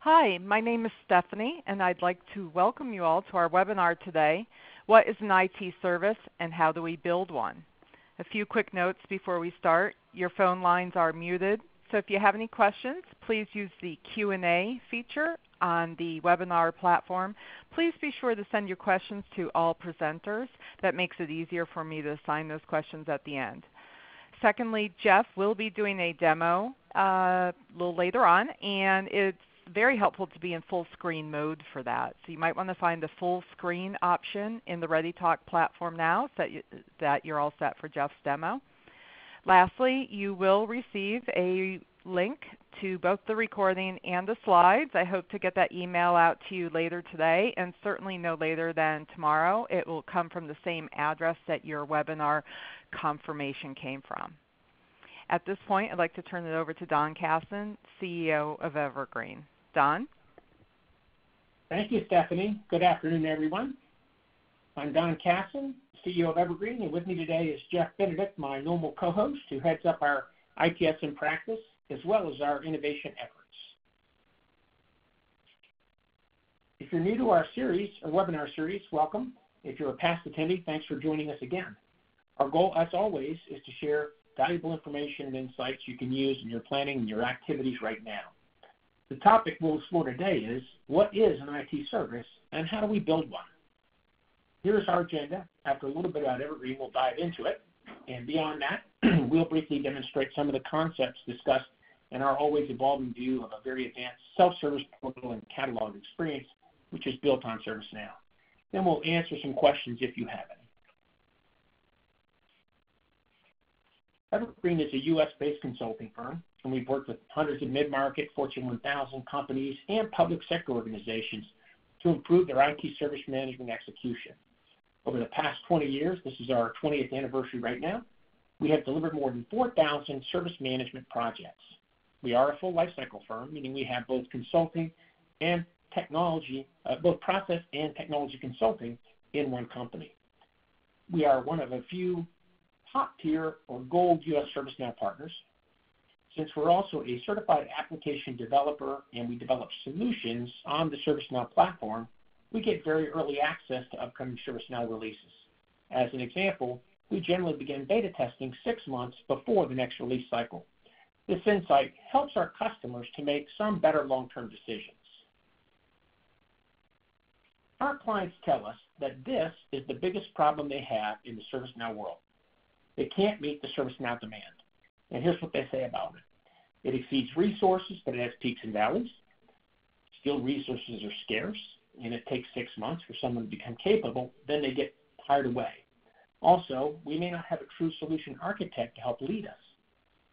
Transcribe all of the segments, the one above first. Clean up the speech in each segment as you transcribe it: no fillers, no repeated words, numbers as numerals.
Hi, my name is Stephanie, and I'd like to welcome you all to our webinar today, What is an IT Service and How Do We Build One? A few quick notes before we start. Your phone lines are muted, so if you have any questions, please use the Q&A feature on the webinar platform. Please be sure to send your questions to all presenters. That makes it easier for me to assign those questions at the end. Secondly, Jeff will be doing a demo a little later on, and it's very helpful to be in full screen mode for that. So you might want to find the full screen option in the ReadyTalk platform now so that you're all set for Jeff's demo. Lastly, you will receive a link to both the recording and the slides. I hope to get that email out to you later today, and certainly no later than tomorrow. It will come from the same address that your webinar confirmation came from. At this point, I'd like to turn it over to Don Casson, CEO of Evergreen. Don? Thank you, Stephanie. Good afternoon, everyone. I'm Don Casson, CEO of Evergreen, and with me today is Jeff Benedict, my normal co-host, who heads up our ITSM practice, as well as our innovation efforts. If you're new to our series, our webinar series, welcome. If you're a past attendee, thanks for joining us again. Our goal, as always, is to share valuable information and insights you can use in your planning and your activities right now. The topic we'll explore today is, what is an IT service and how do we build one? Here's our agenda. After a little bit about Evergreen, we'll dive into it. And beyond that, we'll briefly demonstrate some of the concepts discussed in our always evolving view of a very advanced self-service portal and catalog experience, which is built on ServiceNow. Then we'll answer some questions if you have any. Evergreen is a U.S.-based consulting firm, and we've worked with hundreds of mid-market, Fortune 1000 companies and public sector organizations to improve their IT service management execution. Over the past 20 years, this is our 20th anniversary right now, we have delivered more than 4,000 service management projects. We are a full lifecycle firm, meaning we have both consulting and technology, both process and technology consulting in one company. We are one of a few top-tier or gold U.S. ServiceNow partners. Since we're also a certified application developer and we develop solutions on the ServiceNow platform, we get very early access to upcoming ServiceNow releases. As an example, we generally begin beta testing 6 months before the next release cycle. This insight helps our customers to make some better long-term decisions. Our clients tell us that this is the biggest problem they have in the ServiceNow world. They can't meet the ServiceNow demand. And here's what they say about it. It exceeds resources, but it has peaks and valleys. Skilled resources are scarce, and it takes 6 months for someone to become capable. Then they get hired away. Also, we may not have a true solution architect to help lead us.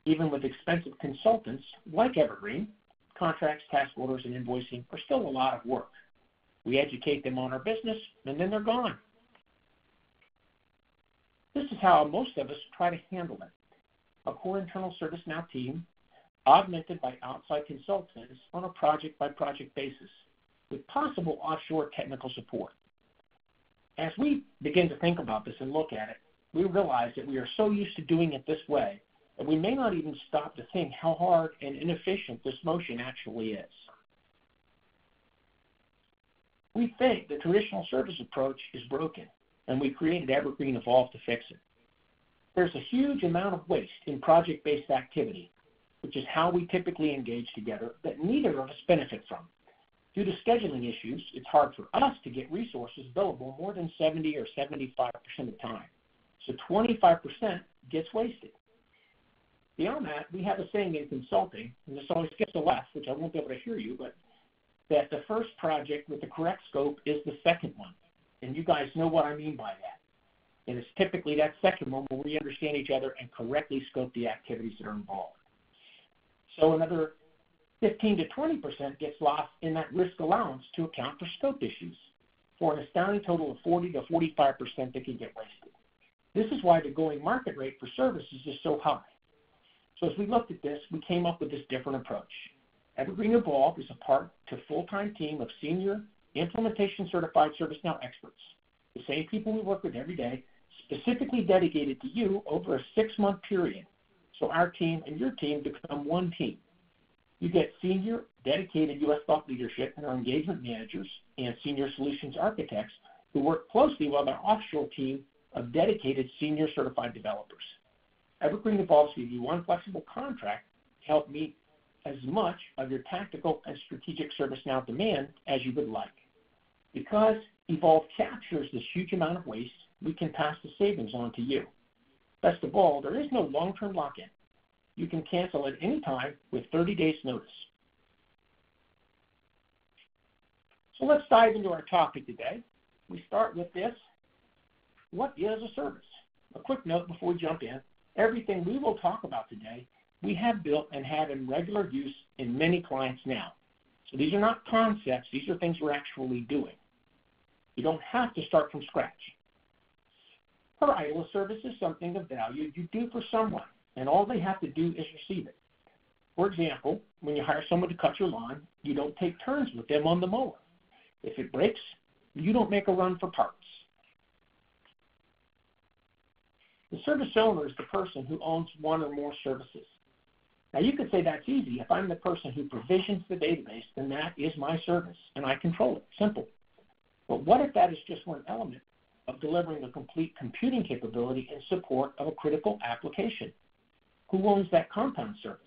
Even with expensive consultants like Evergreen, contracts, task orders, and invoicing are still a lot of work. We educate them on our business, and then they're gone. This is how most of us try to handle it. A core internal ServiceNow team, augmented by outside consultants on a project-by-project basis, with possible offshore technical support. As we begin to think about this and look at it, we realize that we are so used to doing it this way that we may not even stop to think how hard and inefficient this motion actually is. We think the traditional service approach is broken, and we created Evergreen Evolve to fix it. There's a huge amount of waste in project-based activity, which is how we typically engage together, that neither of us benefit from. Due to scheduling issues, it's hard for us to get resources billable more than 70 or 75% of the time. So 25% gets wasted. Beyond that, we have a saying in consulting, and this always gets a laugh, which I won't be able to hear you, but that the first project with the correct scope is the second one. And you guys know what I mean by that. And it's typically that second one where we understand each other and correctly scope the activities that are involved. So another 15 to 20% gets lost in that risk allowance to account for scope issues, for an astounding total of 40 to 45% that can get wasted. This is why the going market rate for services is so high. So as we looked at this, we came up with this different approach. Evergreen Evolve is a part to full-time team of senior implementation certified ServiceNow experts, the same people we work with every day, specifically dedicated to you over a 6-month period. So our team and your team become one team. You get senior, dedicated U.S. thought leadership and our engagement managers and senior solutions architects who work closely with our offshore team of dedicated senior certified developers. Evergreen Evolves gives you one flexible contract to help meet as much of your tactical and strategic ServiceNow demand as you would like. Because Evolve captures this huge amount of waste, we can pass the savings on to you. Best of all, there is no long-term lock-in. You can cancel at any time with 30 days notice. So let's dive into our topic today. We start with this. What is a service? A quick note before we jump in. Everything we will talk about today, we have built and have in regular use in many clients now. So these are not concepts. These are things we're actually doing. You don't have to start from scratch. Pareto, a service is something of value you do for someone, and all they have to do is receive it. For example, when you hire someone to cut your lawn, you don't take turns with them on the mower. If it breaks, you don't make a run for parts. The service owner is the person who owns one or more services. Now you could say that's easy. If I'm the person who provisions the database, then that is my service, and I control it. Simple. But what if that is just one element of delivering a complete computing capability in support of a critical application? Who owns that compound service?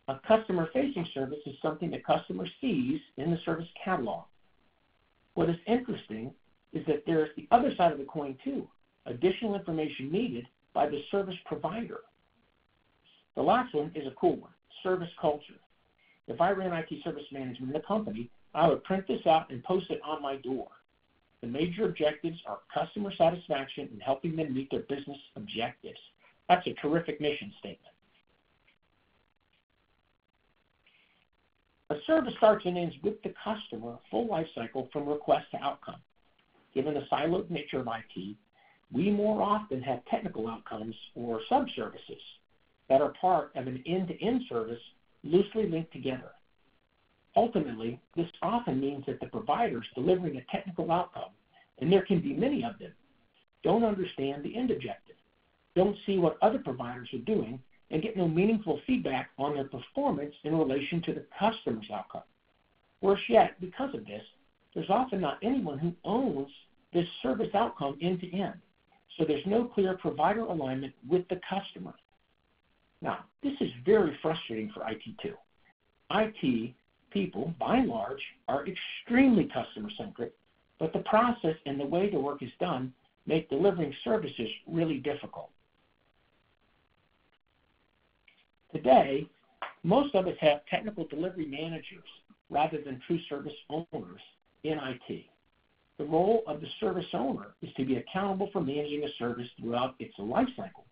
A customer-facing service is something the customer sees in the service catalog. What is interesting is that there's the other side of the coin too, additional information needed by the service provider. The last one is a cool one, service culture. If I ran IT service management in a company, I would print this out and post it on my door. The major objectives are customer satisfaction and helping them meet their business objectives. That's a terrific mission statement. A service starts and ends with the customer full life cycle from request to outcome. Given the siloed nature of IT, we more often have technical outcomes or sub-services that are part of an end-to-end service loosely linked together. Ultimately, this often means that the providers delivering a technical outcome, and there can be many of them, don't understand the end objective, don't see what other providers are doing, and get no meaningful feedback on their performance in relation to the customer's outcome. Worse yet, because of this, there's often not anyone who owns this service outcome end to end, so there's no clear provider alignment with the customer. Now, this is very frustrating for IT too. IT people, by and large, are extremely customer-centric, but the process and the way the work is done make delivering services really difficult. Today, most of us have technical delivery managers rather than true service owners in IT. The role of the service owner is to be accountable for managing a service throughout its life cycle.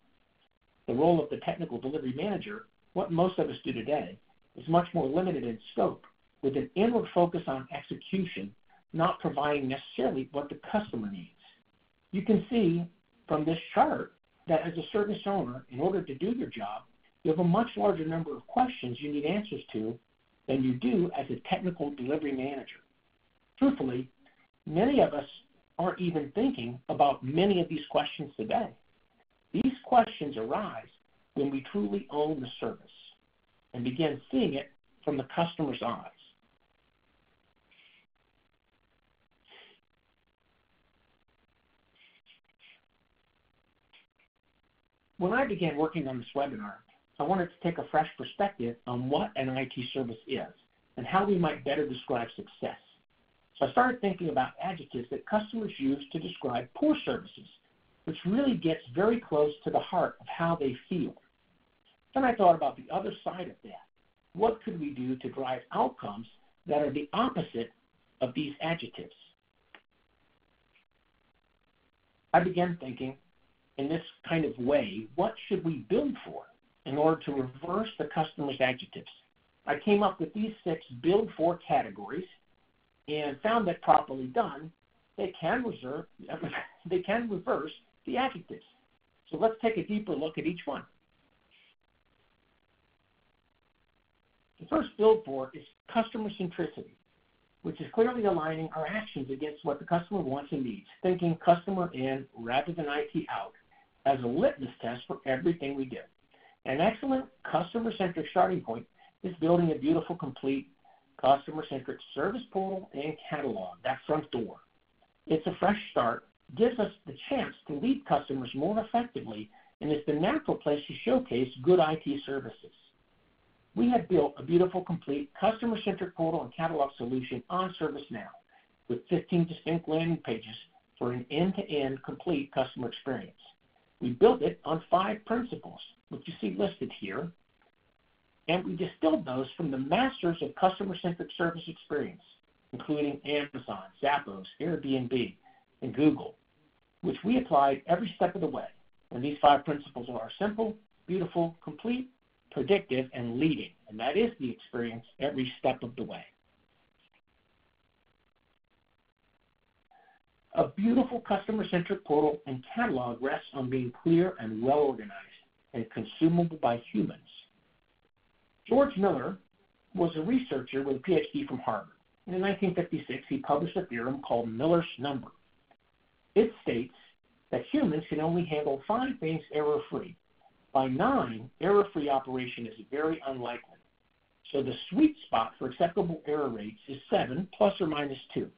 The role of the technical delivery manager, what most of us do today, is much more limited in scope, with an inward focus on execution, not providing necessarily what the customer needs. You can see from this chart that as a service owner, in order to do your job, you have a much larger number of questions you need answers to than you do as a technical delivery manager. Truthfully, many of us aren't even thinking about many of these questions today. These questions arise when we truly own the service and begin seeing it from the customer's eyes. When I began working on this webinar, I wanted to take a fresh perspective on what an IT service is and how we might better describe success. So I started thinking about adjectives that customers use to describe poor services, which really gets very close to the heart of how they feel. Then I thought about the other side of that. What could we do to drive outcomes that are the opposite of these adjectives? I began thinking in this kind of way, what should we build for in order to reverse the customer's adjectives? I came up with these 6 build for categories and found that properly done, they can reverse the adjectives. So let's take a deeper look at each one. The first build for is customer-centricity, which is clearly aligning our actions against what the customer wants and needs, thinking customer in rather than IT out as a litmus test for everything we do. An excellent customer-centric starting point is building a beautiful, complete, customer-centric service portal and catalog, that front door. It's a fresh start, gives us the chance to lead customers more effectively, and is the natural place to showcase good IT services. We have built a beautiful, complete, customer-centric portal and catalog solution on ServiceNow with 15 distinct landing pages for an end-to-end complete customer experience. We built it on 5 principles, which you see listed here, and we distilled those from the masters of customer-centric service experience, including Amazon, Zappos, Airbnb, and Google, which we applied every step of the way. And these 5 principles are simple, beautiful, complete, predictive, and leading. And that is the experience every step of the way. A beautiful customer-centric portal and catalog rests on being clear and well-organized and consumable by humans. George Miller was a researcher with a PhD from Harvard. And in 1956, he published a theorem called Miller's number. It states that humans can only handle 5 things error-free. By 9, error-free operation is very unlikely. So the sweet spot for acceptable error rates is 7 plus or minus 2.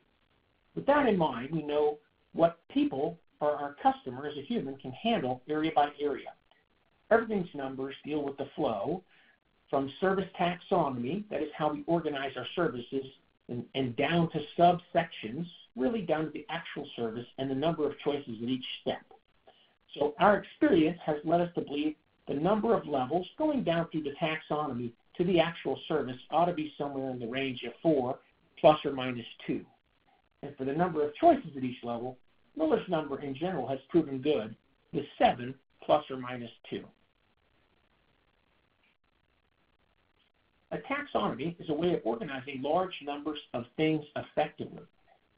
With that in mind, we know what people or our customer as a human can handle area by area. Evergreen's numbers deal with the flow from service taxonomy, that is how we organize our services, and down to subsections, really down to the actual service and the number of choices at each step. So our experience has led us to believe the number of levels going down through the taxonomy to the actual service ought to be somewhere in the range of 4 plus or minus 2. And for the number of choices at each level, Miller's number in general has proven good with 7 plus or minus 2. A taxonomy is a way of organizing large numbers of things effectively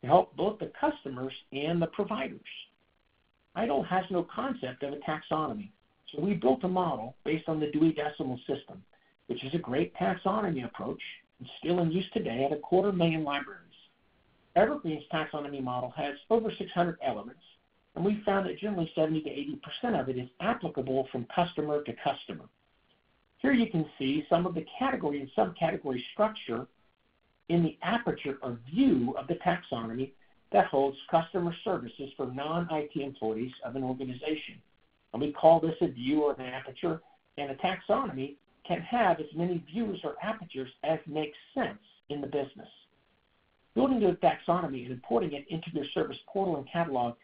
to help both the customers and the providers. IDLE has no concept of a taxonomy, so we built a model based on the Dewey Decimal System, which is a great taxonomy approach and still in use today at 250,000 libraries. Evergreen's taxonomy model has over 600 elements, and we found that generally 70 to 80% of it is applicable from customer to customer. Here you can see some of the category and subcategory structure in the aperture or view of the taxonomy that holds customer services for non-IT employees of an organization. And we call this a view or an aperture, and a taxonomy can have as many views or apertures as makes sense in the business. Building the taxonomy and importing it into your service portal and catalog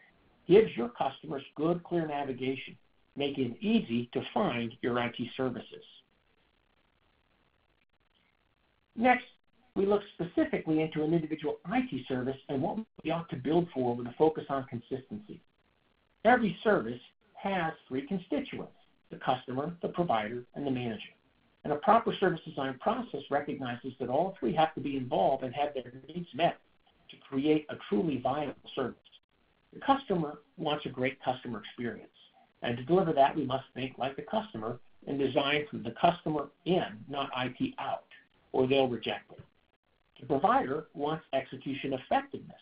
gives your customers good, clear navigation, making it easy to find your IT services. Next, we look specifically into an individual IT service and what we ought to build for with a focus on consistency. Every service has 3 constituents: the customer, the provider, and the manager. And a proper service design process recognizes that all 3 have to be involved and have their needs met to create a truly viable service. The customer wants a great customer experience, and to deliver that, we must think like the customer and design from the customer in, not IT out, or they'll reject it. The provider wants execution effectiveness,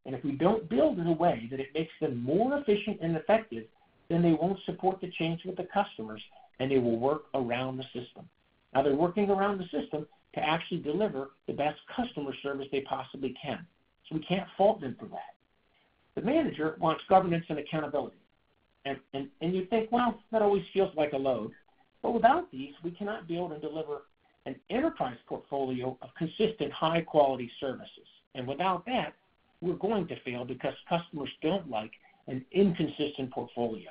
and if we don't build in a way that it makes them more efficient and effective, then they won't support the change with the customers, and they will work around the system. Now they're working around the system to actually deliver the best customer service they possibly can, so we can't fault them for that. The manager wants governance and accountability, and you think, well, that always feels like a load, but without these, we cannot build and deliver an enterprise portfolio of consistent, high-quality services. And without that, we're going to fail because customers don't like an inconsistent portfolio.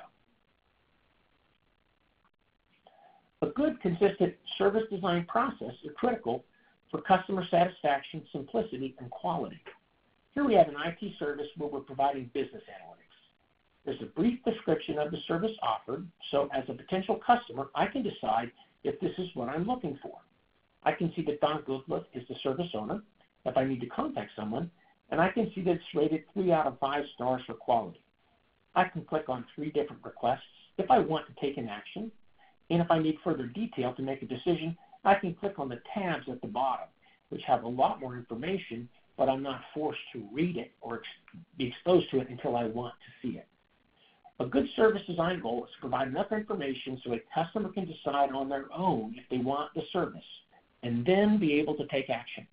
A good, consistent service design process is critical for customer satisfaction, simplicity, and quality. Here we have an IT service where we're providing business analytics. There's a brief description of the service offered, so as a potential customer, I can decide if this is what I'm looking for. I can see that Don Goodlett is the service owner if I need to contact someone, and I can see that it's rated 3 out of 5 stars for quality. I can click on 3 different requests if I want to take an action, and if I need further detail to make a decision, I can click on the tabs at the bottom, which have a lot more information, but I'm not forced to read it or be exposed to it until I want to see it. A good service design goal is to provide enough information so a customer can decide on their own if they want the service, and then be able to take action.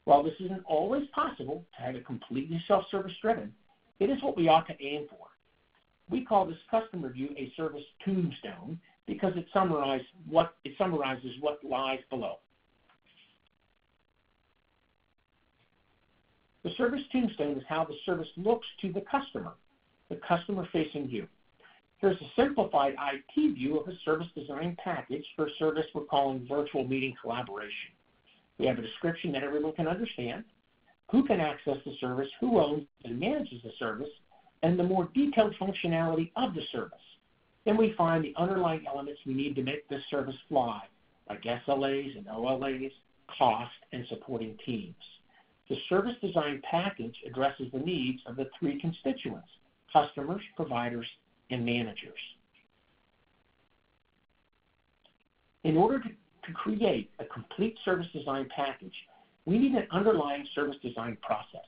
While this isn't always possible to have it completely self-service driven, it is what we ought to aim for. We call this customer view a service tombstone because it summarizes what lies below. The service tombstone is how the service looks to the customer-facing view. Here's a simplified IT view of a service design package for a service we're calling virtual meeting collaboration. We have a description that everyone can understand, who can access the service, who owns and manages the service, and the more detailed functionality of the service. Then we find the underlying elements we need to make this service fly, like SLAs and OLAs, cost, and supporting teams. The service design package addresses the needs of the three constituents: customers, providers, and managers. In order to create a complete service design package, we need an underlying service design process.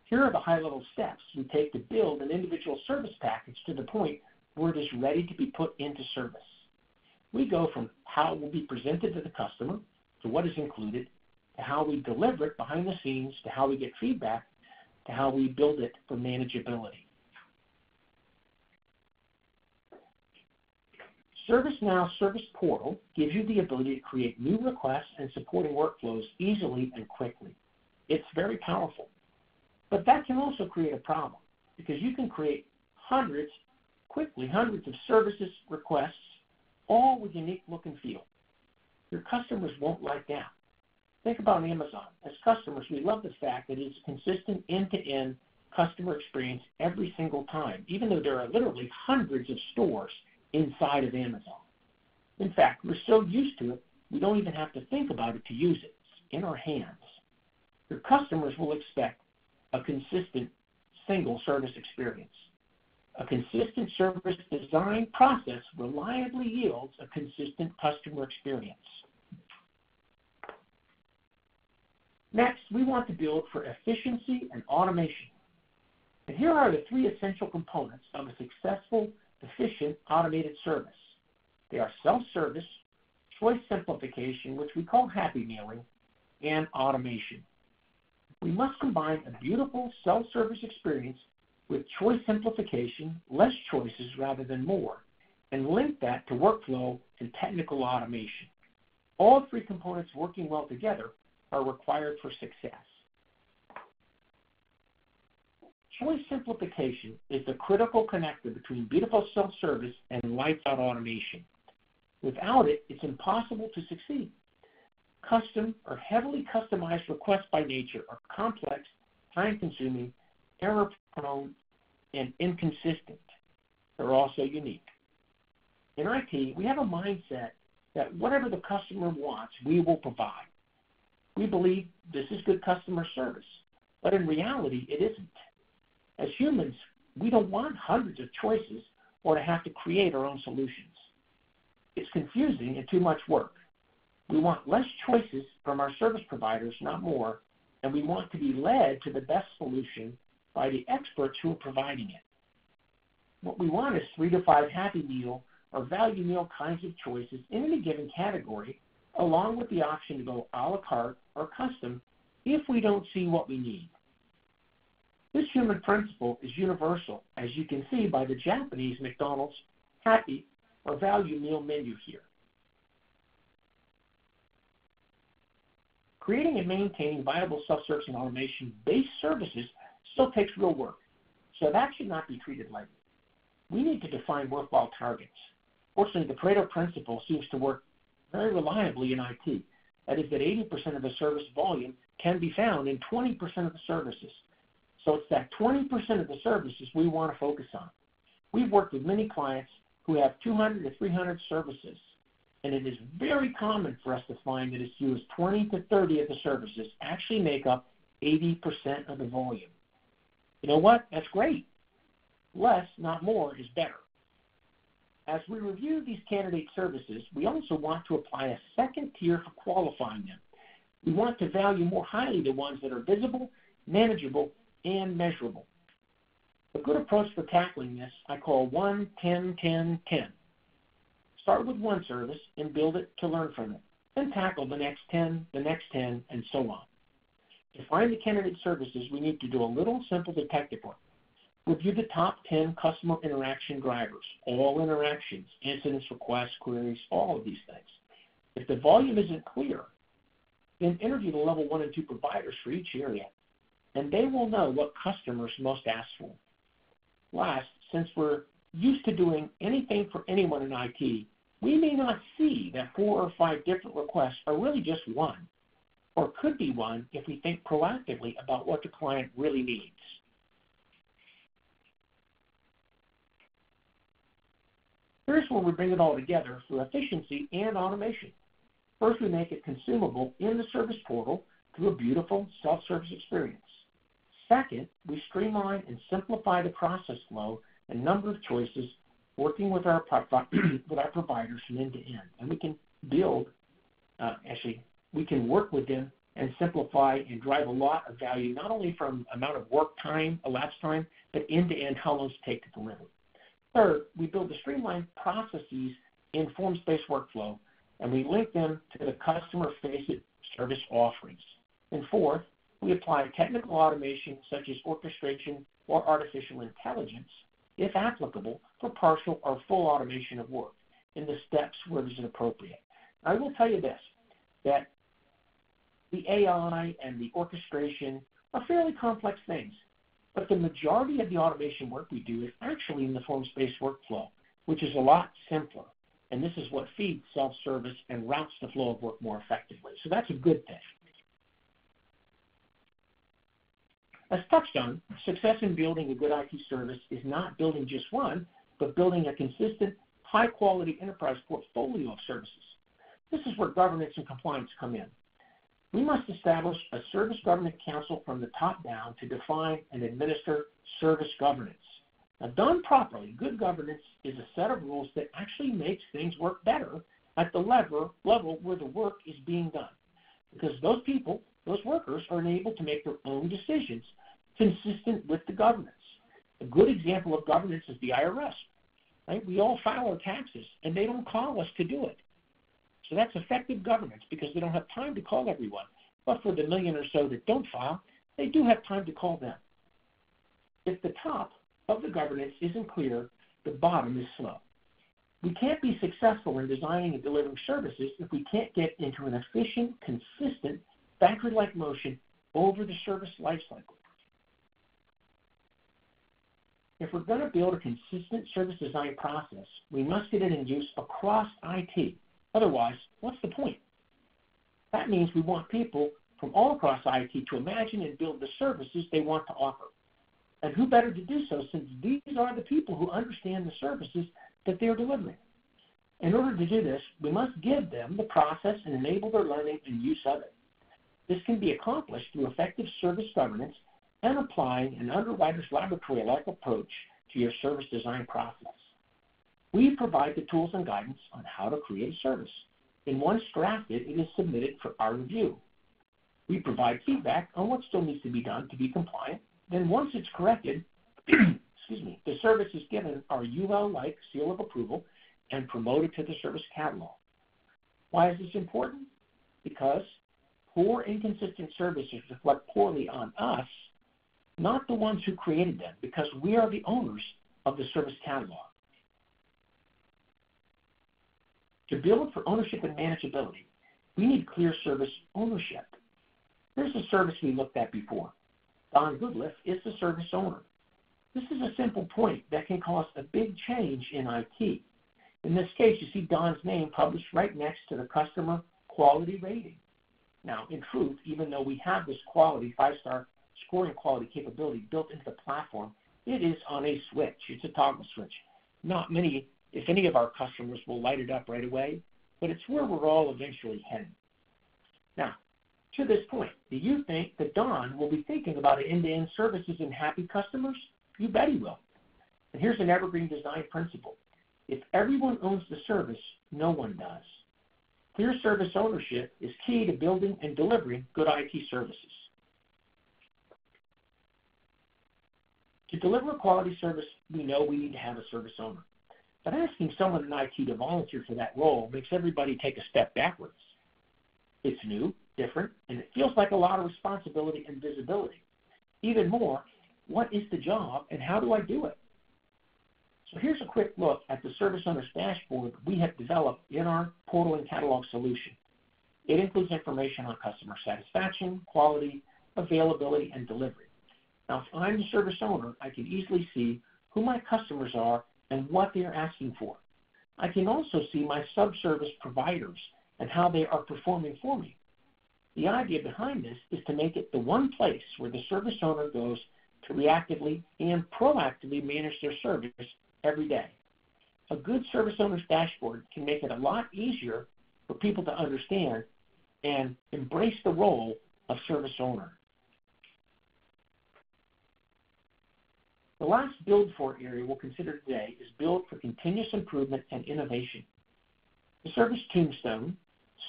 Here are the high-level steps we take to build an individual service package to the point where it is ready to be put into service. We go from how it will be presented to the customer, to what is included, to how we deliver it behind the scenes, to how we get feedback, to how we build it for manageability. ServiceNow Service Portal gives you the ability to create new requests and supporting workflows easily and quickly. It's very powerful. But that can also create a problem because you can create hundreds of services requests, all with unique look and feel. Your customers won't like that. Think about Amazon. As customers, we love the fact that it's a consistent end-to-end customer experience every single time, even though there are literally hundreds of stores inside of Amazon. In fact, we're so used to it, we don't even have to think about it to use it. It's in our hands. Your customers will expect a consistent single service experience. A consistent service design process reliably yields a consistent customer experience. Next, we want to build for efficiency and automation. And here are the three essential components of a successful, efficient, automated service. They are self-service, choice simplification, which we call happy mailing, and automation. We must combine a beautiful self-service experience with choice simplification, less choices rather than more, and link that to workflow and technical automation. All three components working well together are required for success. Choice simplification is the critical connector between beautiful self-service and lights-out automation. Without it, it's impossible to succeed. Custom or heavily customized requests by nature are complex, time-consuming, error-prone, and inconsistent. They're also unique. In IT, we have a mindset that whatever the customer wants, we will provide. We believe this is good customer service, but in reality, it isn't. As humans, we don't want hundreds of choices or to have to create our own solutions. It's confusing and too much work. We want less choices from our service providers, not more, and we want to be led to the best solution by the experts who are providing it. What we want is 3 to 5 happy meal or value meal kinds of choices in any given category, along with the option to go a la carte or custom if we don't see what we need. This human principle is universal, as you can see by the Japanese McDonald's happy or value meal menu here. Creating and maintaining viable self-service and automation-based services still takes real work, so that should not be treated lightly. We need to define worthwhile targets. Fortunately, the Pareto Principle seems to work very reliably in IT. That is that 80% of the service volume can be found in 20% of the services. So it's that 20% of the services we want to focus on. We've worked with many clients who have 200 to 300 services, and it is very common for us to find that as few as 20 to 30 of the services actually make up 80% of the volume. You know what? That's great. Less, not more, is better. As we review these candidate services, we also want to apply a second tier for qualifying them. We want to value more highly the ones that are visible, manageable, and measurable. A good approach for tackling this I call 1-10-10-10. Start with one service and build it to learn from it. then tackle the next 10, and so on. To find the candidate services, we need to do a little simple detective work. Review the top 10 customer interaction drivers, all interactions, incidents, requests, queries, all of these things. If the volume isn't clear, then interview the level 1 and 2 providers for each area, and they will know what customers most ask for. Last, since we're used to doing anything for anyone in IT, we may not see that 4 or 5 different requests are really just one, or could be one if we think proactively about what the client really needs. Here's where we bring it all together through efficiency and automation. First, we make it consumable in the service portal through a beautiful self-service experience. Second, we streamline and simplify the process flow and number of choices, working with our providers from end to end. And we can build, we can work with them and simplify and drive a lot of value, not only from amount of work time, elapsed time, but end to end, how long it takes to deliver. Third, we build the streamlined processes in forms-based workflow, and we link them to the customer-facing service offerings. And fourth, we apply technical automation such as orchestration or artificial intelligence, if applicable, for partial or full automation of work in the steps where it is appropriate. I will tell you this, that the AI and the orchestration are fairly complex things, but the majority of the automation work we do is actually in the forms-based workflow, which is a lot simpler. And this is what feeds self-service and routes the flow of work more effectively. So that's a good thing. As touched on, success in building a good IT service is not building just one, but building a consistent, high-quality enterprise portfolio of services. This is where governance and compliance come in. We must establish a service governance council from the top down to define and administer service governance. Now, done properly, good governance is a set of rules that actually makes things work better at the level where the work is being done. Because those people, those workers, are enabled to make their own decisions consistent with the governance. A good example of governance is the IRS. Right? We all file our taxes, and they don't call us to do it. So that's effective governance because they don't have time to call everyone. But for the million or so that don't file, they do have time to call them. If the top of the governance isn't clear, the bottom is slow. We can't be successful in designing and delivering services if we can't get into an efficient, consistent, factory-like motion over the service lifecycle. If we're going to build a consistent service design process, we must get it in use across IT. Otherwise, what's the point? That means we want people from all across IT to imagine and build the services they want to offer. And who better to do so since these are the people who understand the services that they're delivering. In order to do this, we must give them the process and enable their learning and use of it. This can be accomplished through effective service governance and applying an underwriter's laboratory-like approach to your service design process. We provide the tools and guidance on how to create a service. And once drafted, it is submitted for our review. We provide feedback on what still needs to be done to be compliant. Then once it's corrected, the service is given our UL-like seal of approval and promoted to the service catalog. Why is this important? Because poor, inconsistent services reflect poorly on us, not the ones who created them, because we are the owners of the service catalog. To build for ownership and manageability, we need clear service ownership. Here's a service we looked at before. Don Goodliff is the service owner. This is a simple point that can cause a big change in IT. In this case, you see Don's name published right next to the customer quality rating. Now, in truth, even though we have this quality, 5-star scoring quality capability built into the platform, it is on a switch. It's a toggle switch. Not many, if any of our customers will light it up right away, but it's where we're all eventually heading. Now, to this point, do you think that Don will be thinking about end-to-end services and happy customers? You bet he will. And here's an Evergreen design principle. If everyone owns the service, no one does. Clear service ownership is key to building and delivering good IT services. To deliver a quality service, we know we need to have a service owner. But asking someone in IT to volunteer for that role makes everybody take a step backwards. It's new, different, and it feels like a lot of responsibility and visibility. Even more, what is the job and how do I do it? So here's a quick look at the service owner's dashboard we have developed in our portal and catalog solution. It includes information on customer satisfaction, quality, availability, and delivery. Now, if I'm the service owner, I can easily see who my customers are and what they are asking for. I can also see my sub-service providers and how they are performing for me. The idea behind this is to make it the one place where the service owner goes to reactively and proactively manage their service every day. A good service owner's dashboard can make it a lot easier for people to understand and embrace the role of service owner. The last build for area we'll consider today is build for continuous improvement and innovation. The service Tombstone,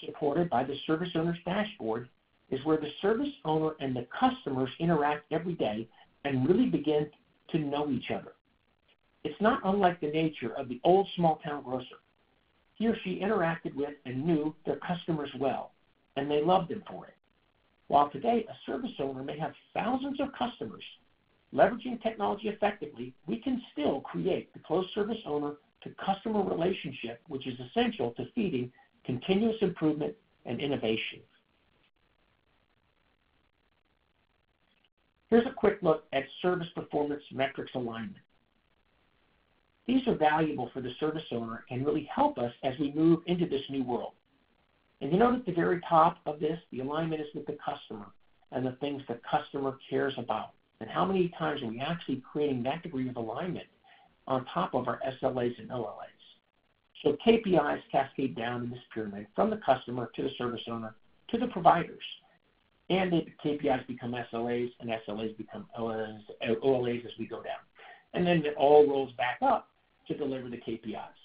supported by the service owner's dashboard, is where the service owner and the customers interact every day and really begin to know each other. It's not unlike the nature of the old small-town grocer. He or she interacted with and knew their customers well, and they loved them for it. While today a service owner may have thousands of customers, leveraging technology effectively, we can still create the close service owner to customer relationship, which is essential to feeding continuous improvement and innovation. Here's a quick look at service performance metrics alignment. These are valuable for the service owner and really help us as we move into this new world. And you note at the very top of this, the alignment is with the customer and the things the customer cares about. And how many times are we actually creating that degree of alignment on top of our SLAs and OLAs? So KPIs cascade down in this pyramid from the customer to the service owner to the providers. And the KPIs become SLAs and SLAs become OLAs as we go down. And then it all rolls back up to deliver the KPIs.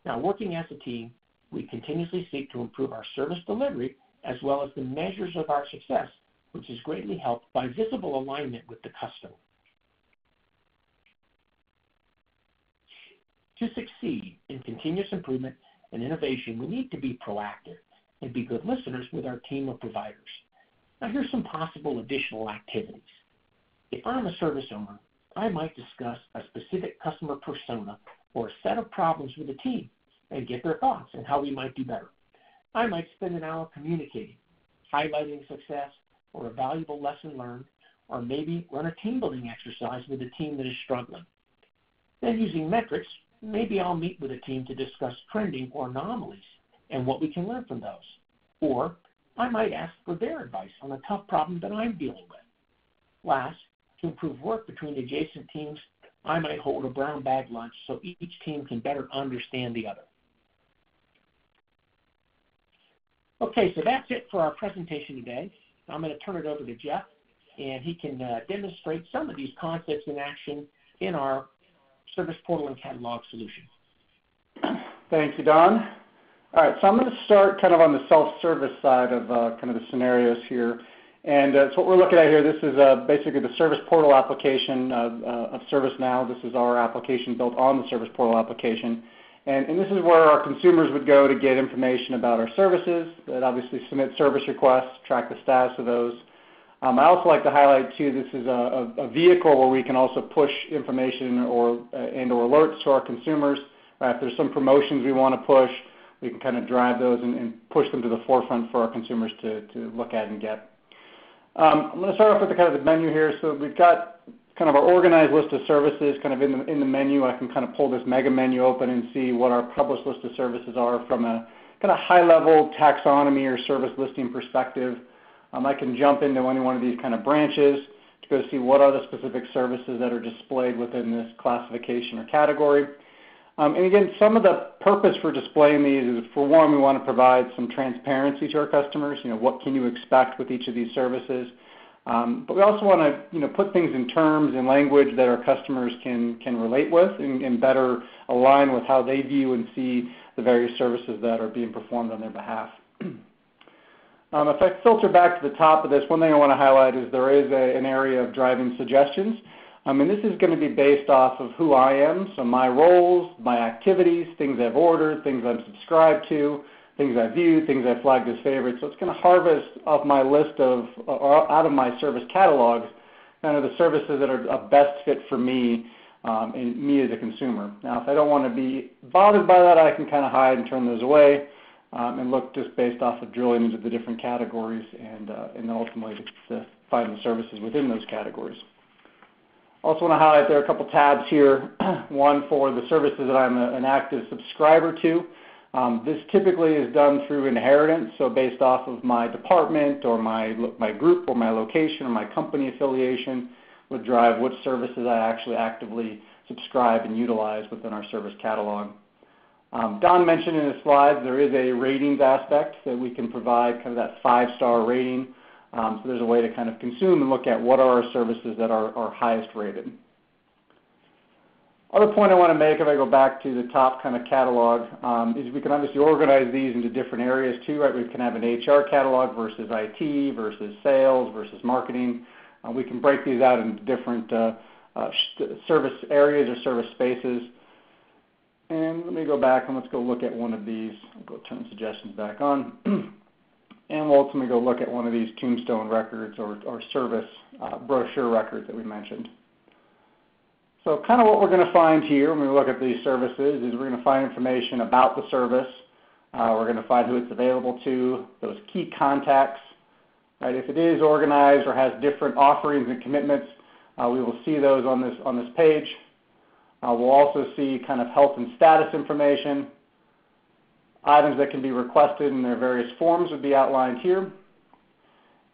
Now, working as a team, we continuously seek to improve our service delivery as well as the measures of our success, which is greatly helped by visible alignment with the customer. To succeed in continuous improvement and innovation, we need to be proactive and be good listeners with our team of providers. Now, here's some possible additional activities. If I'm a service owner, I might discuss a specific customer persona or a set of problems with the team and get their thoughts on how we might do better. I might spend an hour communicating, highlighting success or a valuable lesson learned, or maybe run a team building exercise with a team that is struggling. Then using metrics, maybe I'll meet with a team to discuss trending or anomalies and what we can learn from those. Or I might ask for their advice on a tough problem that I'm dealing with. Last, to improve work between adjacent teams, I might hold a brown bag lunch so each team can better understand the other. Okay, so that's it for our presentation today. I'm going to turn it over to Jeff, and he can demonstrate some of these concepts in action in our service portal and catalog solution. Thank you, Don. All right, so I'm going to start kind of on the self-service side of kind of the scenarios here. And so what we're looking at here, this is basically the service portal application of ServiceNow. This is our application built on the service portal application. And this is where our consumers would go to get information about our services, that obviously submit service requests, track the status of those. I also like to highlight, too, this is a vehicle where we can also push information or alerts to our consumers. If there's some promotions we want to push, we can kind of drive those and push them to the forefront for our consumers to look at and get. I'm going to start off with the kind of the menu here. So we've got kind of our organized list of services kind of in the menu. I can kind of pull this mega menu open and see what our published list of services are from a kind of high-level taxonomy or service listing perspective. I can jump into any one of these kind of branches to go see what are the specific services that are displayed within this classification or category. And again, some of the purpose for displaying these is, for one, we want to provide some transparency to our customers. What can you expect with each of these services? But we also want to, put things in terms and language that our customers can relate with and better align with how they view and see the various services that are being performed on their behalf. If I filter back to the top of this, one thing I want to highlight is there is an area of driving suggestions. And this is going to be based off of who I am, so my roles, my activities, things I've ordered, things I'm subscribed to, things I viewed, things I flagged as favorites. So it's going to harvest off my list of, or out of my service catalogs, kind of the services that are a best fit for me and me as a consumer. Now, if I don't want to be bothered by that, I can kind of hide and turn those away and look just based off of drilling into the different categories and ultimately to find the services within those categories. Also want to highlight there are a couple tabs here. One for the services that I'm an active subscriber to. This typically is done through inheritance, so based off of my department or my group or my location or my company affiliation would drive which services I actually actively subscribe and utilize within our service catalog. Don mentioned in his slides there is a ratings aspect that we can provide, kind of that 5-star rating. So there's a way to kind of consume and look at what are our services that are highest rated. Other point I want to make, if I go back to the top kind of catalog, is we can obviously organize these into different areas too, right? We can have an HR catalog versus IT versus sales versus marketing. We can break these out into different service areas or service spaces. And let me go back and let's go look at one of these. I'll go turn suggestions back on. And we'll ultimately go look at one of these Tombstone records or service brochure records that we mentioned. So kind of what we're going to find here when we look at these services is we're going to find information about the service. We're going to find who it's available to, those key contacts. Right? If it is organized or has different offerings and commitments, we will see those on this page. We'll also see kind of health and status information. Items that can be requested in their various forms would be outlined here.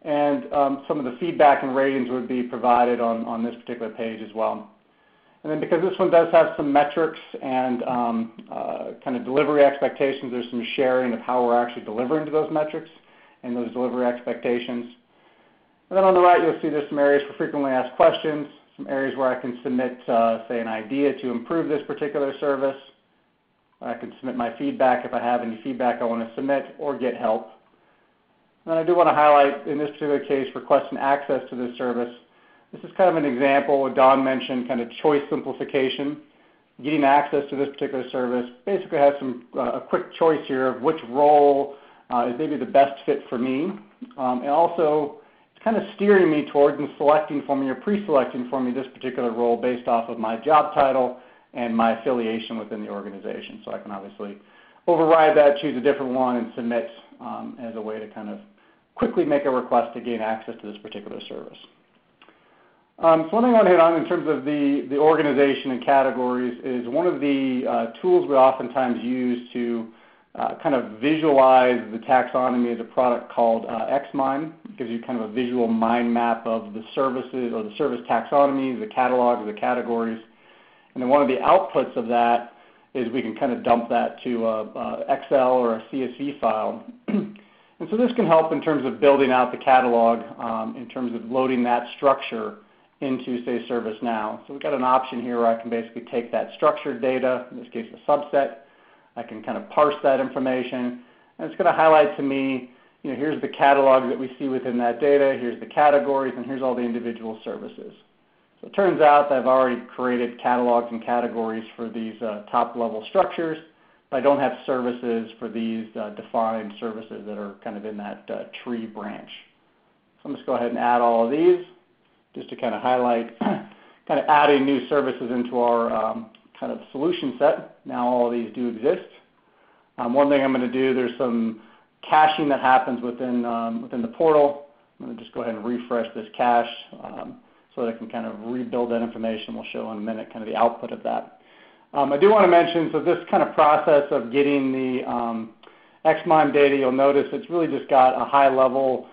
And some of the feedback and ratings would be provided on this particular page as well. And then because this one does have some metrics and kind of delivery expectations, there's some sharing of how we're actually delivering to those metrics and those delivery expectations. And then on the right, you'll see there's some areas for frequently asked questions, some areas where I can submit, say, an idea to improve this particular service. I can submit my feedback if I have any feedback I want to submit or get help. And then I do want to highlight, in this particular case, requesting access to this service. This is kind of an example what Don mentioned, kind of choice simplification. Getting access to this particular service basically has a quick choice here of which role is maybe the best fit for me. And also, it's kind of steering me towards and selecting for me or pre-selecting for me this particular role based off of my job title and my affiliation within the organization. So I can obviously override that, choose a different one, and submit as a way to kind of quickly make a request to gain access to this particular service. So one thing I want to hit on in terms of the organization and categories is one of the tools we oftentimes use to kind of visualize the taxonomy is a product called XMind. It gives you kind of a visual mind map of the services or the service taxonomies, the catalogs, the categories. And then one of the outputs of that is we can kind of dump that to Excel or a CSV file. And so this can help in terms of building out the catalog, in terms of loading that structure into, say, ServiceNow. So we've got an option here where I can basically take that structured data, in this case a subset. I can kind of parse that information, and it's going to highlight to me, here's the catalog that we see within that data, here's the categories, and here's all the individual services. So it turns out that I've already created catalogs and categories for these top-level structures, but I don't have services for these defined services that are kind of in that tree branch. So I'm just going to go ahead and add all of these just to kind of highlight kind of adding new services into our kind of solution set. Now all of these do exist. One thing I'm going to do, there's some caching that happens within the portal. I'm going to just go ahead and refresh this cache so that I can kind of rebuild that information. We'll show in a minute kind of the output of that. I do want to mention, so this kind of process of getting the XMind data, you'll notice it's really just got a high-level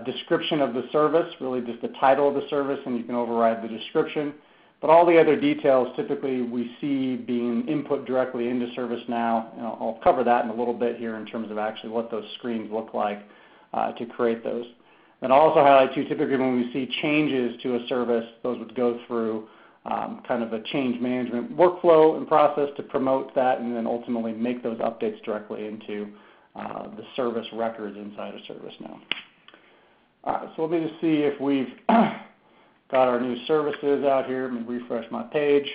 description of the service, really just the title of the service, and you can override the description. But all the other details typically we see being input directly into ServiceNow, and I'll cover that in a little bit here in terms of actually what those screens look like to create those. And I'll also highlight too, typically when we see changes to a service, those would go through kind of a change management workflow and process to promote that and then ultimately make those updates directly into the service records inside of ServiceNow. All right, so let me just see if we've got our new services out here. Let me refresh my page.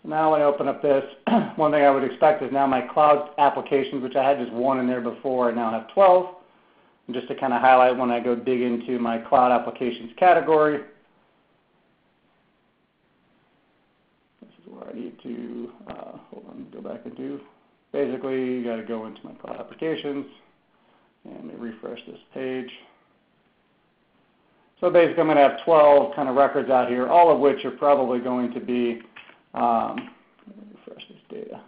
So now when I open up this, one thing I would expect is now my cloud applications, which I had just one in there before, I now have 12. And just to kind of highlight when I go dig into my cloud applications category, this is where I need to, hold on, go back and do. Basically, you got to go into my cloud applications, and let me refresh this page. So basically, I'm going to have 12 kind of records out here, all of which are probably going to be, let me refresh this data,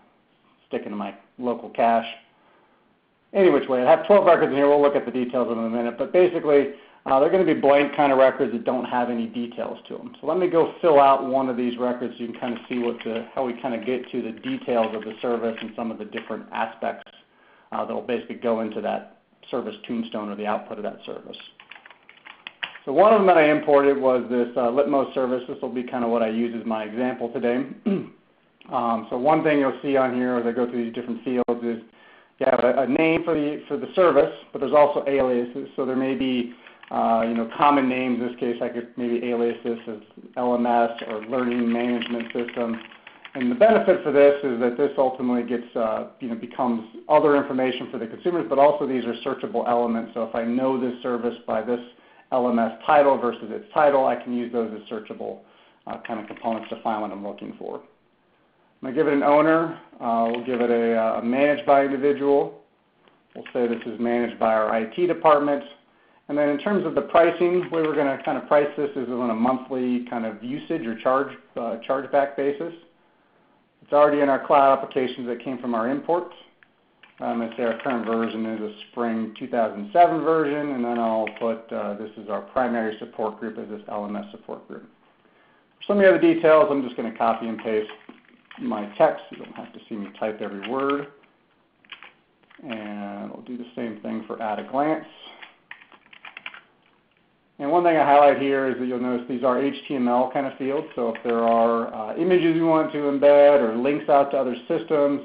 stick into my local cache. Any which way, I have 12 records in here. We'll look at the details in a minute. But basically, they're going to be blank kind of records that don't have any details to them. So let me go fill out one of these records so you can kind of see how we kind of get to the details of the service and some of the different aspects that will basically go into that service tombstone or the output of that service. So one of them that I imported was this Litmos service. This will be kind of what I use as my example today. So one thing you'll see on here as I go through these different fields is you have a name for the service, but there's also aliases. So there may be common names. In this case, I could maybe alias this as LMS or Learning Management System. And the benefit for this is that this ultimately gets becomes other information for the consumers, but also these are searchable elements. So if I know this service by this LMS title versus its title, I can use those as searchable kind of components to find what I'm looking for. I'm going to give it an owner. We'll give it a managed by individual. We'll say this is managed by our IT department. And then in terms of the pricing, we were going to kind of price this as on a monthly kind of usage or chargeback basis. It's already in our cloud applications that came from our imports. I'm going to say our current version is a spring 2007 version, and then I'll put this is our primary support group as this LMS support group. For some of the other details, I'm just going to copy and paste my text. You don't have to see me type every word. And we'll do the same thing for at a glance. And one thing I highlight here is that you'll notice these are HTML kind of fields. So if there are images you want to embed or links out to other systems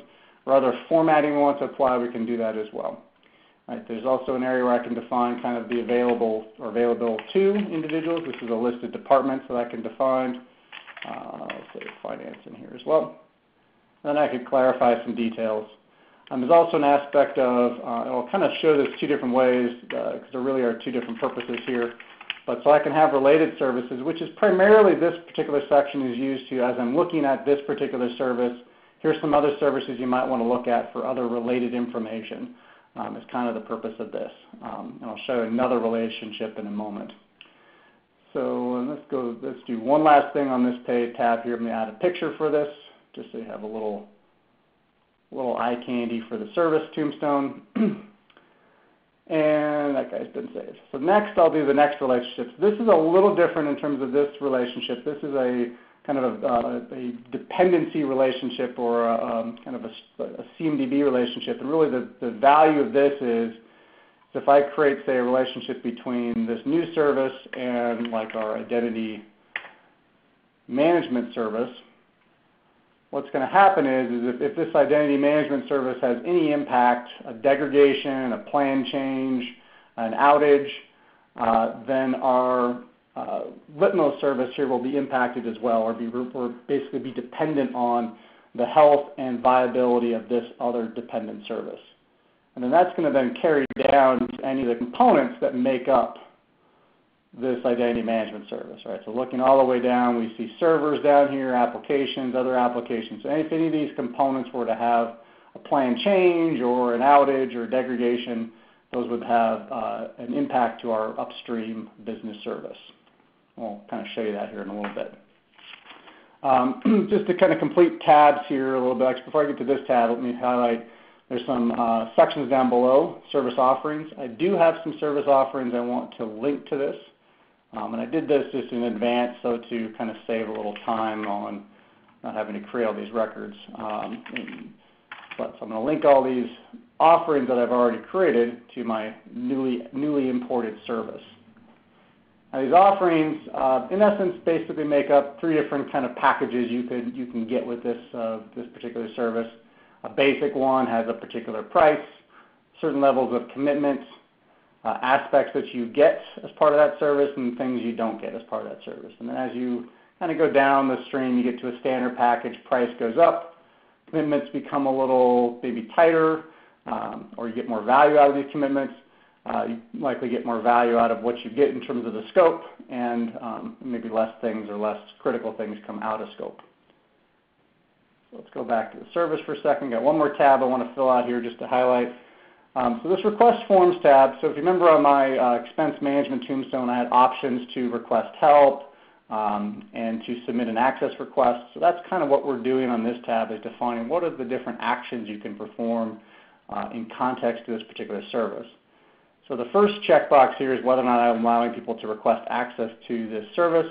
or other formatting we want to apply, we can do that as well. Right, there's also an area where I can define kind of the available or available to individuals. This is a listed department, so I can define, let's say finance in here as well. Then I could clarify some details. There's also an aspect of, I'll kind of show this two different ways because there really are two different purposes here. But so I can have related services, which is primarily this particular section is used to, as I'm looking at this particular service, here's some other services you might want to look at for other related information. Is kind of the purpose of this. And I'll show another relationship in a moment. So let's do one last thing on this page tab here. I'm going to add a picture for this, just so you have a little eye candy for the service tombstone. And that guy's been saved. So next I'll do the next relationships. This is a little different in terms of this relationship. This is a kind of a dependency relationship or kind of a CMDB relationship. And really the value of this is if I create, say, a relationship between this new service and like our identity management service, what's going to happen is if this identity management service has any impact, a degradation, a plan change, an outage, then our Litmos service here will be impacted as well, or basically be dependent on the health and viability of this other dependent service. And then that's going to then carry down to any of the components that make up this identity management service, right? So looking all the way down, we see servers down here, applications, other applications. So if any of these components were to have a plan change or an outage or degradation, those would have an impact to our upstream business service. I'll kind of show you that here in a little bit. Just to kind of complete tabs here a little bit, before I get to this tab, let me highlight there's some sections down below, service offerings. I do have some service offerings I want to link to this. And I did this just in advance so to kind of save a little time on not having to create all these records. So I'm going to link all these offerings that I've already created to my newly imported service. Now these offerings, in essence, basically make up three different kind of packages you can get with this particular service. A basic one has a particular price, certain levels of commitment, aspects that you get as part of that service, and things you don't get as part of that service. And then as you kind of go down the stream. You get to a standard package, price goes up, commitments become a little maybe tighter, or you get more value out of these commitments. You likely get more value out of what you get in terms of the scope, and maybe less things or less critical things come out of scope. So let's go back to the service for a second. Got one more tab I want to fill out here just to highlight. So this request forms tab, so if you remember on my expense management tombstone, I had options to request help and to submit an access request. So that's kind of what we're doing on this tab, is defining what are the different actions you can perform in context to this particular service. So the first checkbox here is whether or not I'm allowing people to request access to this service.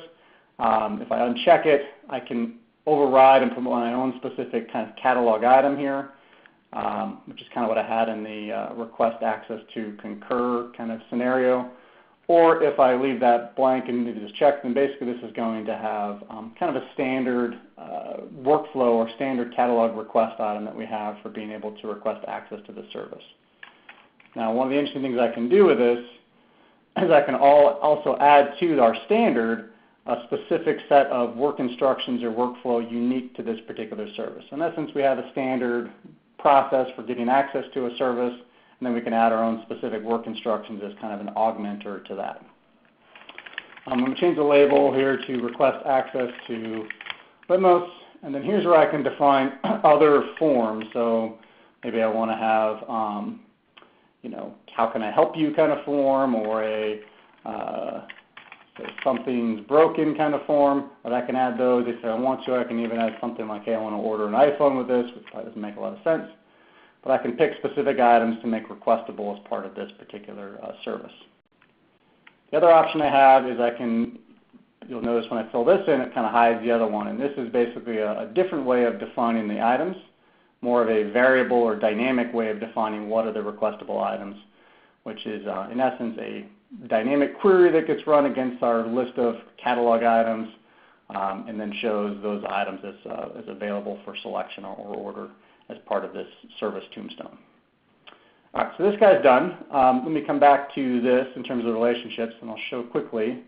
If I uncheck it, I can override and promote my own specific kind of catalog item here, which is kind of what I had in the request access to concur kind of scenario. Or if I leave that blank and leave this check, then basically this is going to have kind of a standard workflow or standard catalog request item that we have for being able to request access to the service. Now, one of the interesting things I can do with this is I can also add to our standard a specific set of work instructions or workflow unique to this particular service. In essence, we have a standard process for getting access to a service, and then we can add our own specific work instructions as kind of an augmenter to that. I'm going to change the label here to request access to Litmos, and then here's where I can define other forms. So maybe I want to have how can I help you kind of form, or a say something's broken kind of form, but I can add those. If I want to, I can even add something like, hey, I want to order an iPhone with this, which probably doesn't make a lot of sense. But I can pick specific items to make requestable as part of this particular service. The other option I have is you'll notice when I fill this in, it kind of hides the other one. And this is basically a different way of defining the items, more of a variable or dynamic way of defining what are the requestable items, which is in essence a dynamic query that gets run against our list of catalog items and then shows those items as available for selection or order as part of this service tombstone. All right, so this guy's done. Let me come back to this in terms of relationships, and I'll show quickly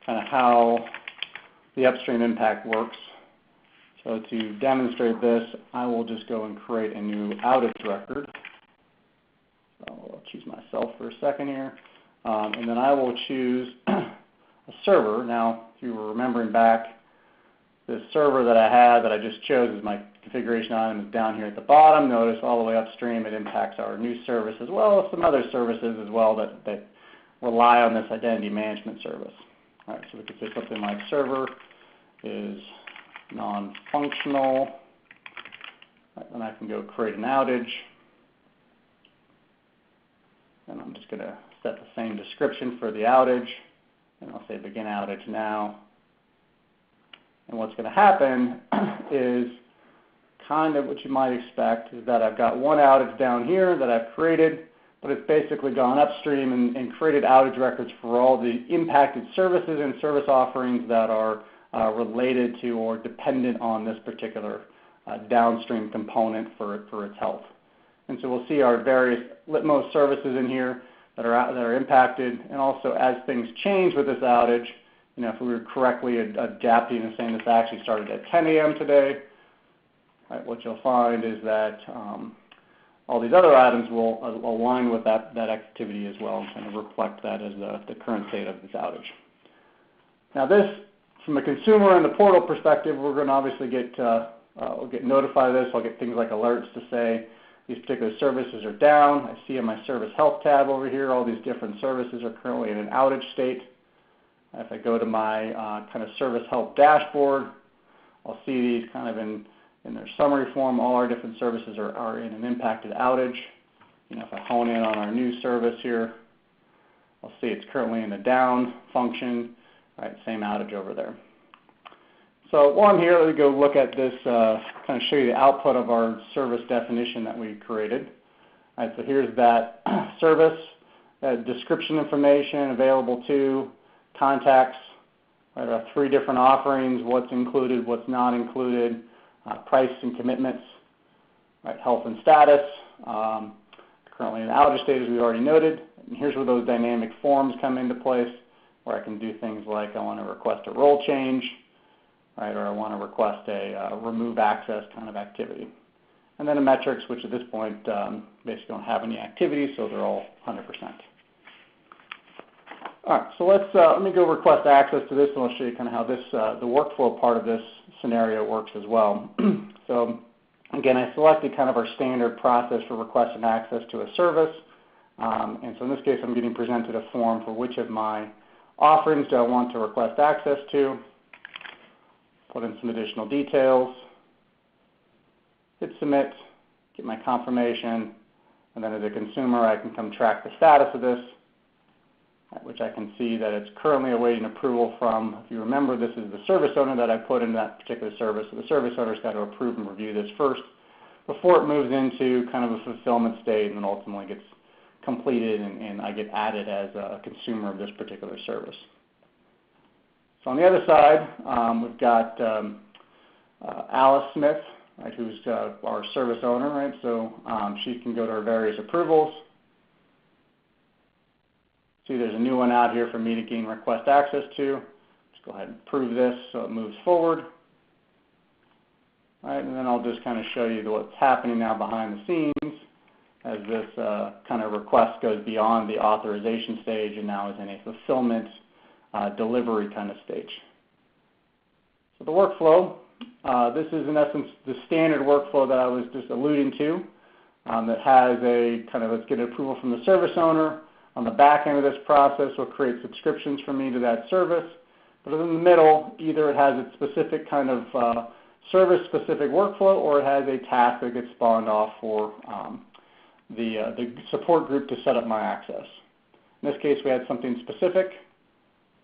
kind of how the upstream impact works. So to demonstrate this, I will just go and create a new outage record. So I'll choose myself for a second here. And then I will choose a server. Now, if you were remembering back, this server that I had that I just chose as my configuration item is down here at the bottom. Notice all the way upstream it impacts our new service as well as some other services as well that rely on this identity management service. All right, so we could say something like server is non-functional. Right, then I can go create an outage. And I'm just going to set the same description for the outage. And I'll say begin outage now. And what's going to happen is kind of what you might expect is that I've got one outage down here that I've created, but it's basically gone upstream and created outage records for all the impacted services and service offerings that are related to or dependent on this particular downstream component for its health. And so we'll see our various Litmos services in here that are impacted, and also as things change with this outage, if we were correctly adapting and saying this actually started at 10 a.m. today, right, what you'll find is that all these other items will align with that activity as well and kind of reflect that as the current state of this outage. Now this, from a consumer and the portal perspective, we're going to obviously we'll get notified of this. I'll get things like alerts to say these particular services are down. I see in my service health tab over here, all these different services are currently in an outage state. If I go to my kind of service health dashboard, I'll see these kind of in their summary form. All our different services are in an impacted outage. If I hone in on our new service here, I'll see it's currently in the down function. Right, same outage over there. So while I'm here, let me go look at this, kind of show you the output of our service definition that we created. All right, so here's that service, that description information available to, contacts, right, our 3 different offerings, what's included, what's not included, price and commitments, right, health and status, currently in outage state as we already noted. And here's where those dynamic forms come into place, where I can do things like I want to request a role change, right, or I want to request a remove access kind of activity. And then a metrics, which at this point basically don't have any activity, so they're all 100%. All right, so let me go request access to this, and I'll show you kind of how this the workflow part of this scenario works as well. So again, I selected kind of our standard process for requesting access to a service. And so in this case, I'm getting presented a form for which of my offerings do I want to request access to. Put in some additional details. Hit submit, get my confirmation, and then as a consumer, I can come track the status of this, which I can see that it's currently awaiting approval from, if you remember, this is the service owner that I put in that particular service. So the service owner's got to approve and review this first before it moves into kind of a fulfillment state and then ultimately gets completed and I get added as a consumer of this particular service. So on the other side, we've got Alice Smith, right, who's our service owner, right? So she can go to her various approvals. See, there's a new one out here for me to gain request access to. Just go ahead and approve this so it moves forward. All right, and then I'll just kind of show you what's happening now behind the scenes as this kind of request goes beyond the authorization stage and now is in a fulfillment delivery kind of stage. So the workflow, this is in essence the standard workflow that I was just alluding to that has a kind of, let's get approval from the service owner. On the back end of this process, we'll create subscriptions for me to that service. But in the middle, either it has its specific kind of service-specific workflow or it has a task that gets spawned off for the support group to set up my access. In this case, we had something specific.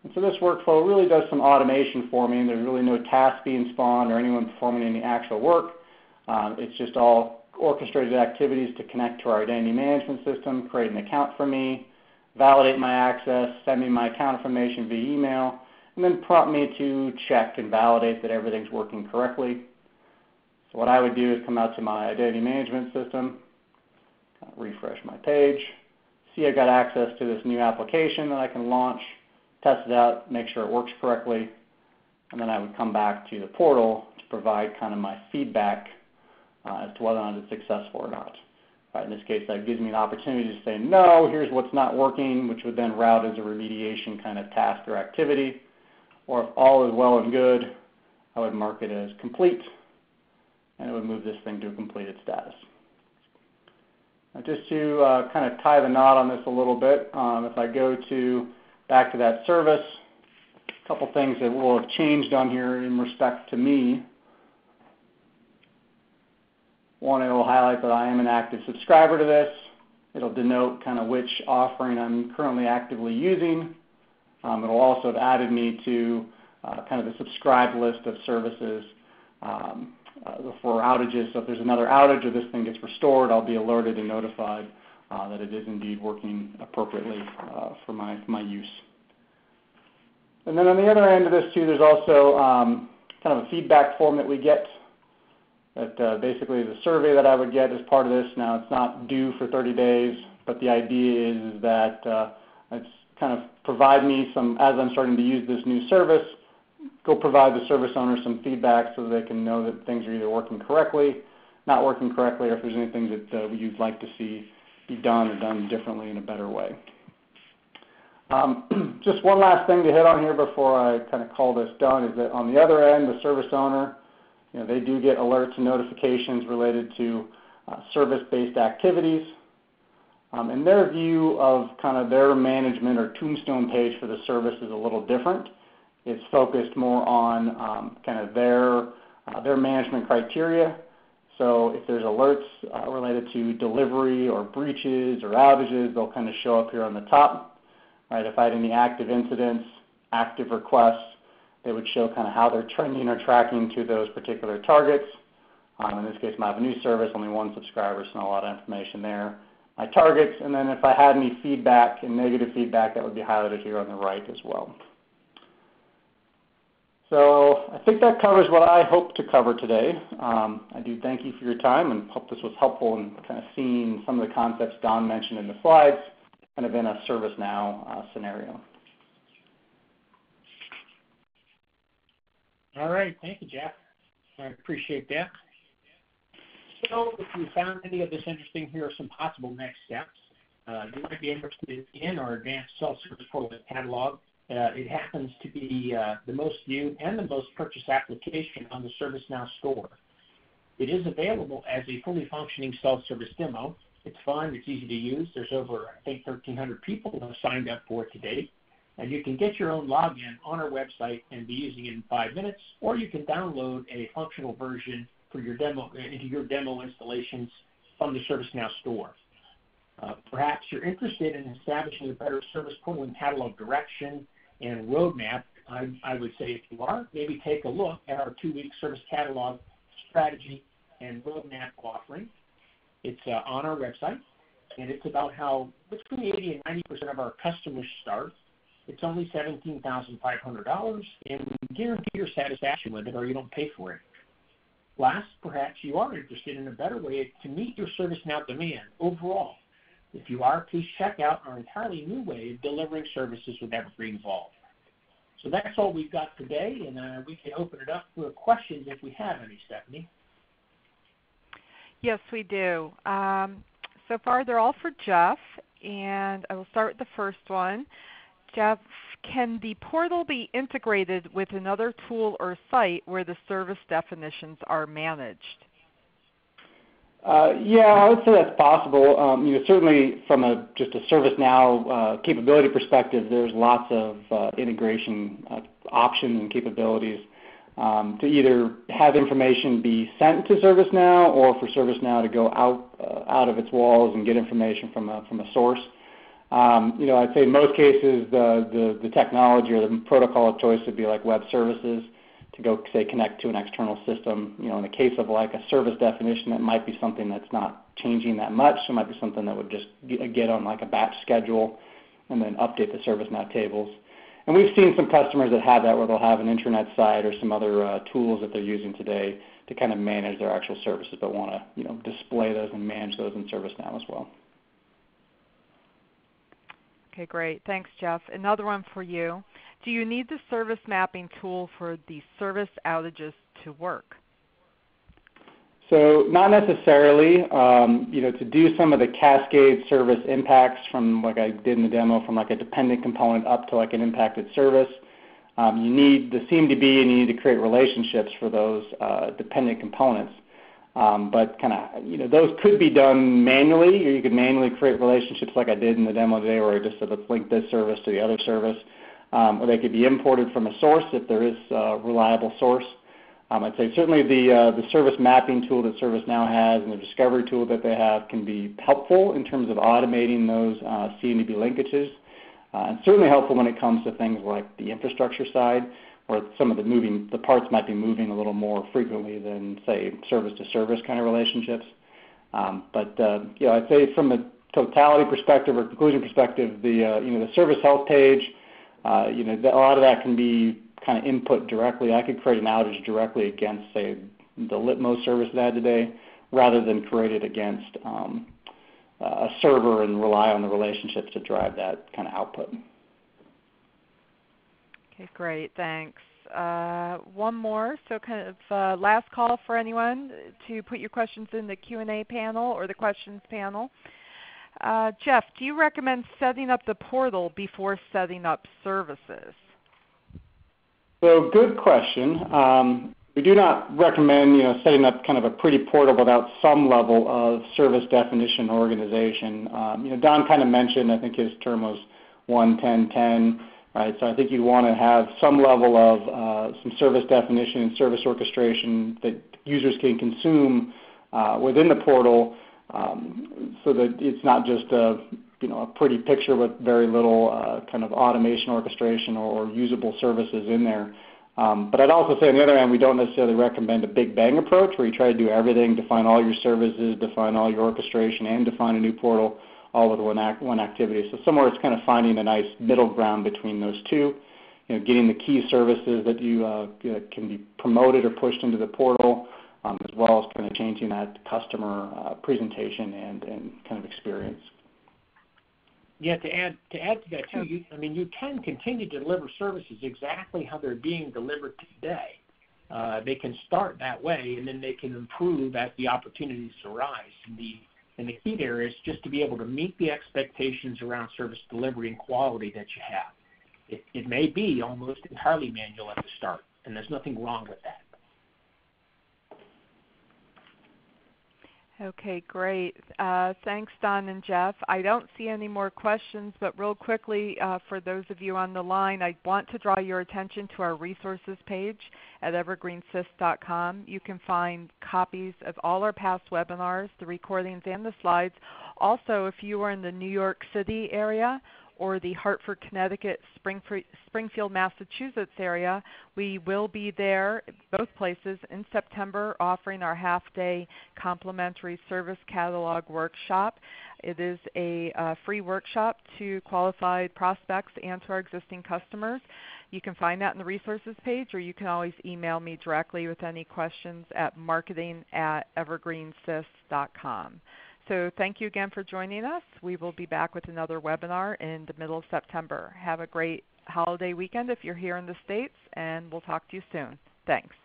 And so this workflow really does some automation for me, and there's really no task being spawned or anyone performing any actual work. It's just all orchestrated activities to connect to our identity management system, create an account for me, validate my access, send me my account information via email, and then prompt me to check and validate that everything's working correctly. So what I would do is come out to my identity management system, refresh my page, see I've got access to this new application that I can launch, test it out, make sure it works correctly, and then I would come back to the portal to provide kind of my feedback as to whether or not it's successful or not. Right, in this case, that gives me an opportunity to say, no, here's what's not working, which would then route as a remediation kind of task or activity. Or if all is well and good, I would mark it as complete, and it would move this thing to a completed status. Now, just to kind of tie the knot on this a little bit, if I go back to that service, a couple things that will have changed on here in respect to me. One, it will highlight that I am an active subscriber to this. It'll denote kind of which offering I'm currently actively using. It'll also have added me to kind of the subscribed list of services for outages. So if there's another outage or this thing gets restored, I'll be alerted and notified that it is indeed working appropriately for my use. And then on the other end of this too, there's also kind of a feedback form that we get. That basically the survey that I would get as part of this. Now it's not due for 30 days, but the idea is that it's kind of provide me some, as I'm starting to use this new service, go provide the service owner some feedback so they can know that things are either working correctly, not working correctly, or if there's anything that you'd like to see be done or done differently in a better way. Just one last thing to hit on here before I kind of call this done is that on the other end, the service owner, they do get alerts and notifications related to service-based activities. And their view of kind of their management or Tombstone page for the service is a little different. It's focused more on kind of their management criteria. So if there's alerts related to delivery or breaches or outages, they'll kind of show up here on the top. Right? If I had any active incidents, active requests, they would show kind of how they're trending or tracking to those particular targets. In this case, my new service, only one subscriber, so not a lot of information there. My targets, and then if I had any feedback and negative feedback, that would be highlighted here on the right as well. So I think that covers what I hope to cover today. I do thank you for your time and hope this was helpful in kind of seeing some of the concepts Don mentioned in the slides, kind of in a ServiceNow scenario. All right. Thank you, Jeff. I appreciate that. So if you found any of this interesting, here are some possible next steps. You might be interested in our advanced self-service portal catalog. It happens to be the most viewed and the most purchased application on the ServiceNow store. It is available as a fully functioning self-service demo. It's fun. It's easy to use. There's over, I think, 1,300 people who have signed up for it to date. And you can get your own login on our website and be using it in 5 minutes, or you can download a functional version for your demo into your demo installations from the ServiceNow store. Perhaps you're interested in establishing a better service portal and catalog direction and roadmap. I would say if you are, maybe take a look at our 2-week service catalog strategy and roadmap offering. It's on our website, and it's about how between 80 and 90% of our customers start. It's only $17,500, and we guarantee your satisfaction with it or you don't pay for it. Last, perhaps you are interested in a better way to meet your ServiceNow demand overall. If you are, please check out our entirely new way of delivering services with Evergreen Vault. So that's all we've got today, and we can open it up for questions if we have any, Stephanie. Yes, we do. So far, they're all for Jeff, and I will start with the first one. Jeff, can the portal be integrated with another tool or site where the service definitions are managed? Yeah, I would say that's possible. Certainly from just a ServiceNow capability perspective, there's lots of integration options and capabilities to either have information be sent to ServiceNow or for ServiceNow to go out of its walls and get information from a source. I'd say in most cases the technology or the protocol of choice would be like web services to go, say, connect to an external system. In the case of like a service definition, that might be something that's not changing that much. It might be something that would just get on like a batch schedule and then update the ServiceNow tables. And we've seen some customers that have that where they'll have an intranet site or some other tools that they're using today to kind of manage their actual services, but want to display those and manage those in ServiceNow as well. Okay, great. Thanks, Jeff. Another one for you. Do you need the service mapping tool for the service outages to work? So not necessarily. To do some of the cascade service impacts from like I did in the demo from like a dependent component up to like an impacted service, you need the CMDB and you need to create relationships for those dependent components. But those could be done manually, or you could manually create relationships like I did in the demo today where I just said let's link this service to the other service. Or they could be imported from a source if there is a reliable source. I'd say certainly the service mapping tool that ServiceNow has and the discovery tool that they have can be helpful in terms of automating those CMDB linkages, and certainly helpful when it comes to things like the infrastructure side, where some of the parts might be moving a little more frequently than, say, service-to-service kind of relationships. I'd say from a totality perspective or conclusion perspective, the service health page, a lot of that can be kind of input directly. I could create an outage directly against, say, the Litmos service that I had today, rather than create it against a server and rely on the relationships to drive that kind of output. Okay, great. Thanks. One more. So kind of last call for anyone to put your questions in the Q&A panel or the questions panel. Jeff, do you recommend setting up the portal before setting up services? So good question. We do not recommend setting up kind of a pretty portal without some level of service definition organization. Don kind of mentioned, I think his term was 1-10-10, right? So I think you want to have some level of some service definition and service orchestration that users can consume within the portal, so that it's not just a pretty picture with very little kind of automation orchestration or usable services in there. But I'd also say on the other hand, we don't necessarily recommend a big bang approach where you try to do everything, define all your services, define all your orchestration, and define a new portal all with one activity. So somewhere it's kind of finding a nice middle ground between those two, getting the key services that you can be promoted or pushed into the portal, as well as kind of changing that customer presentation and kind of experience. Yeah, to add to that too, you can continue to deliver services exactly how they're being delivered today. They can start that way, and then they can improve as the opportunities arise. And the key there is just to be able to meet the expectations around service delivery and quality that you have. It may be almost entirely manual at the start, and there's nothing wrong with that. Okay, great. Thanks, Don and Jeff. I don't see any more questions, but real quickly, for those of you on the line, I want to draw your attention to our resources page at evergreensys.com. You can find copies of all our past webinars, the recordings, and the slides. Also, if you are in the New York City area or the Hartford, Connecticut, Springfield, Massachusetts area, we will be there, both places, in September, offering our half-day complimentary service catalog workshop. It is a free workshop to qualified prospects and to our existing customers. You can find that in the resources page, or you can always email me directly with any questions at marketing@evergreensys.com. So thank you again for joining us. We will be back with another webinar in the middle of September. Have a great holiday weekend if you're here in the States, and we'll talk to you soon. Thanks.